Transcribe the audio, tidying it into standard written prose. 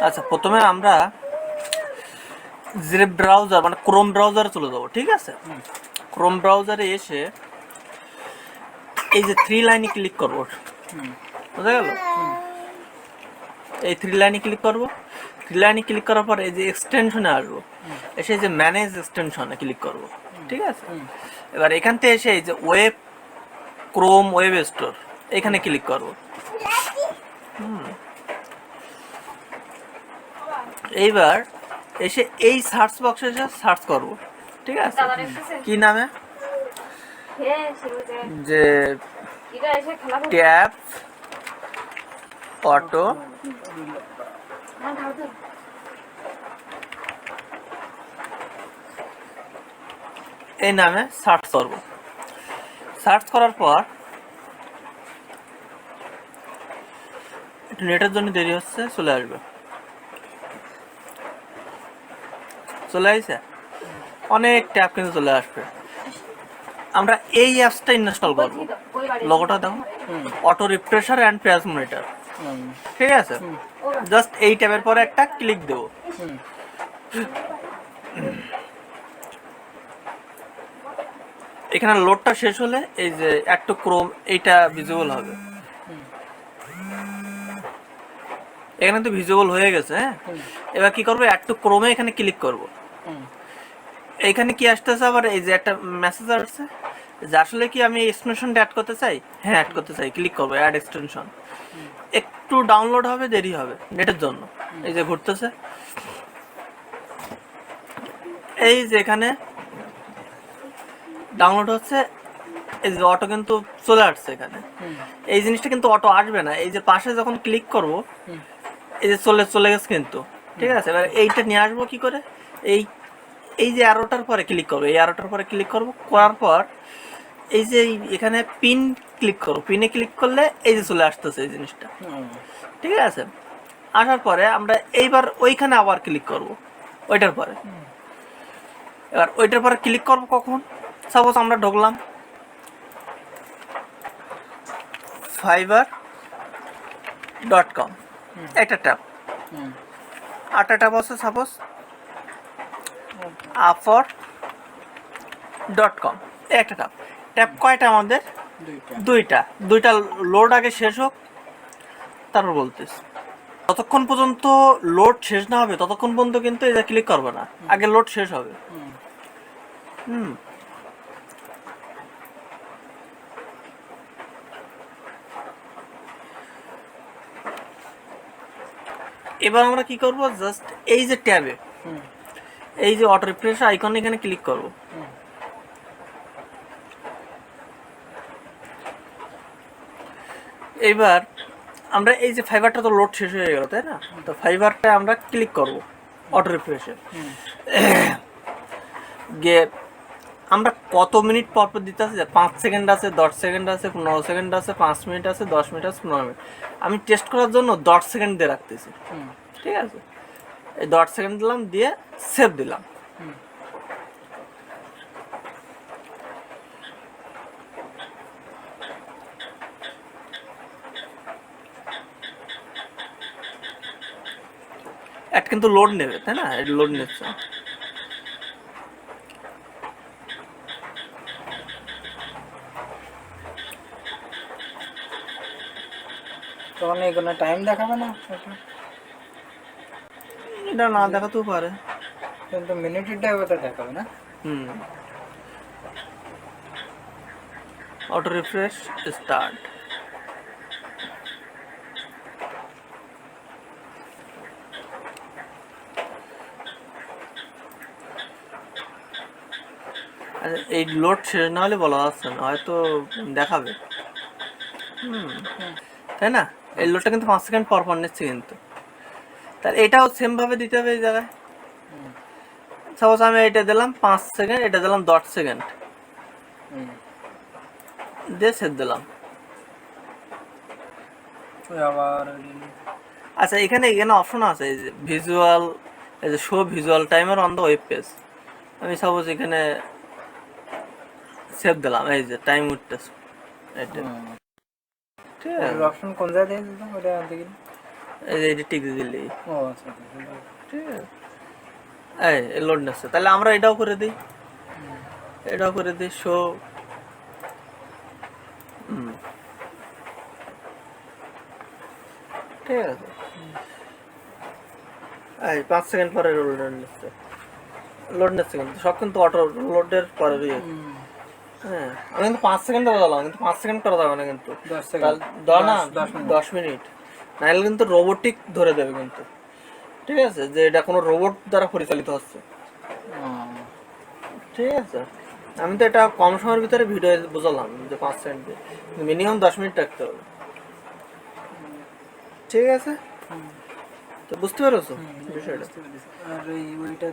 আচ্ছা, প্রথমে আমরা যে ব্রাউজার মানে ক্রোম ব্রাউজারে চলে যাবো, ঠিক আছে? ক্রোম ব্রাউজারে এসে এই যে 3 লাইনে ক্লিক করবো, বুঝা গেল? এই 3 লাইনে ক্লিক করবো। 3 লাইনে ক্লিক করার পর এই যে এক্সটেনশনে আসবো, এসে যে ম্যানেজ এক্সটেনশনে ক্লিক করবো, ঠিক আছে? এবার এখান থেকে এসে এই যে ওয়েব ক্রোম ওয়েব স্টোর এখানে ক্লিক করবো। এইবার এসে এই সার্চ বক্সে এসে সার্চ করবো, ঠিক আছে? কি নামে? যে ট্যাব অটো এই নামে সার্চ করবো। সার্চ করার পর একটু নেটের জন্য দেরি হচ্ছে, চলে আসবে। চলে আসছে, অনেক ট্যাব কিন্তু চলে আসবে। আমরা এই অ্যাপসটা ইনস্টল করবো। লোগোটা দেখো, auto refresher and page monitor, ঠিক আছে? জাস্ট এই ট্যাবের পরে একটা ক্লিক দেবো। এখানে লোডটা শেষ হলে এই যে একটু ক্রোম এইটা ভিজিবল হবে। এখানে তো ভিজিবল হয়ে গেছে। হ্যাঁ, এবার কি করবো, একটু ক্রোমে এখানে ক্লিক করব। এইখানে কি আসতেছে আবার, এই যে একটা মেসেজ আসছে যে আসলে কি আমি এক্সটেনশনটা অ্যাড করতে চাই। হ্যাঁ, অ্যাড করতে চাই, ক্লিক করবো অ্যাড এক্সটেনশন। একটু ডাউনলোড হবে, দেরি হবে নেটের জন্য। এই যে ঘুরতেছে, এই যে এখানে ডাউনলোড হচ্ছে, এই যে অটো কিন্তু চলে আসছে এখানে। এই জিনিসটা কিন্তু অটো আসবে না, এই যে পাশে যখন ক্লিক করব এই যে চলে গেছে কিন্তু, ঠিক আছে? এবার এইটা নিয়ে আসবো কি করে, এই এই যে অ্যারোটার পরে ক্লিক করবো, এই অ্যারোটার পরে ক্লিক করবো, করার পর এই যে এখানে পিন ক্লিক করবো। পিনে ক্লিক করলে এই যে চলে আসতেছে এই জিনিসটা, ঠিক আছে? আসার পরে আমরা এইবার ওইখানে আবার ক্লিক করব ওইটার পরে। এবার ওইটার পরে ক্লিক করবো কখন, সাপোজ আমরা ঢুকলাম fiverr.com, একটা ট্যাব। আটটা ট্যাব আছে, সাপোজ upwork.com একটা ট্যাব। ট্যাব কয়টা আমাদের? দুইটা লোড আগে শেষ হোক, তারপর বলতেছি। ততক্ষণ পর্যন্ত লোড শেষ না হবে ততক্ষণ পর্যন্ত কিন্তু এটা ক্লিক করবে না, আগে লোড শেষ হবে। এবার আমরা কি করব, জাস্ট এই যে ট্যাবে এই যে অটো রিফ্রেশ আইকন এখানে ক্লিক করব। এবার আমরা এই যে ফাইবারটা তো লোড শেষ হয়ে গেল, তাই না? তো ফাইবারটা আমরা ক্লিক করব অটো রিফ্রেশে গিয়ে আমরা কত মিনিট পর পর দিতে আছে, 5 সেকেন্ড আছে, 10 সেকেন্ড আছে, 15 সেকেন্ড আছে, 5 মিনিট আছে, 10 মিনিট আছে, 15 মিনিট। আমি টেস্ট করার জন্য 10 সেকেন্ড দিয়ে রাখতেছি, ঠিক আছে? এই 10 সেকেন্ড দিলাম, দিয়ে সেভ দিলাম। অ্যাড কিন্তু লোড নেবে, তাই না? লোড নিচ্ছে। তখন এখানে টাইম দেখাবে না, এটা না দেখাতেও পারে, কিন্তু মিনিটেরটা ওটা দেখাবে না। Auto refresh start. এই লোড শেষ না হলে বলা যাচ্ছে না, হয়তো দেখাবে। তাই না? এই লোডটা কিন্তু 5 সেকেন্ড পর পর নিচ্ছে কিন্তু। তাহলে এটাও সেম ভাবে দিতে হবে এই জায়গায়। সাপোজ আমি এটা দিলাম 5 সেকেন্ড, এটা দিলাম 10 সেকেন্ড, দিয়ে সেভ দিলাম। আচ্ছা, এখানে অপশন আছে এই যে ভিজুয়াল, এই যে show visual timer on the web page. আমি সাপোজ এখানে সেভ দিলাম, এই যে টাইম উঠতেছে এটা, ঠিক আছে? অপশন কোন জায়গায় দিয়েছে ওটা দেখি। এই যে এইটা টিক দিলি, ও আচ্ছা আচ্ছা, ঠিক আছে। এই লোড নিচ্ছে, তাহলে আমরা এটাও করে দিই, এটাও করে দিই শো। ঠিক আছে, এই 5 সেকেন্ড পরে লোড নিচ্ছে, লোড নিচ্ছে কিন্তু সব কিন্তু অটো লোডের পরে দিয়ে। হ্যাঁ, আমি কিন্তু 5 সেকেন্ড বললাম, কিন্তু 5 সেকেন্ড করা যাবে না কিন্তু, 10 সেকেন্ড, না 10 মিনিট। 10 মিনিট, নাহলে কিন্তু রোবোটিক ধরে দেবে কিন্তু। ঠিক আছে, যে এটা কোনো রোবট দ্বারা পরিচালিত হচ্ছে। ঠিক আছে, আমি তো এটা কম সময়ের ভিতরে ভিডিও বুঝালাম যে 5 সেকেন্ড, মিনিমাম 10 মিনিট রাখতে হবে। ঠিক আছে, তো বুঝতে পেরেছো বিষয়টা? আর ওইটা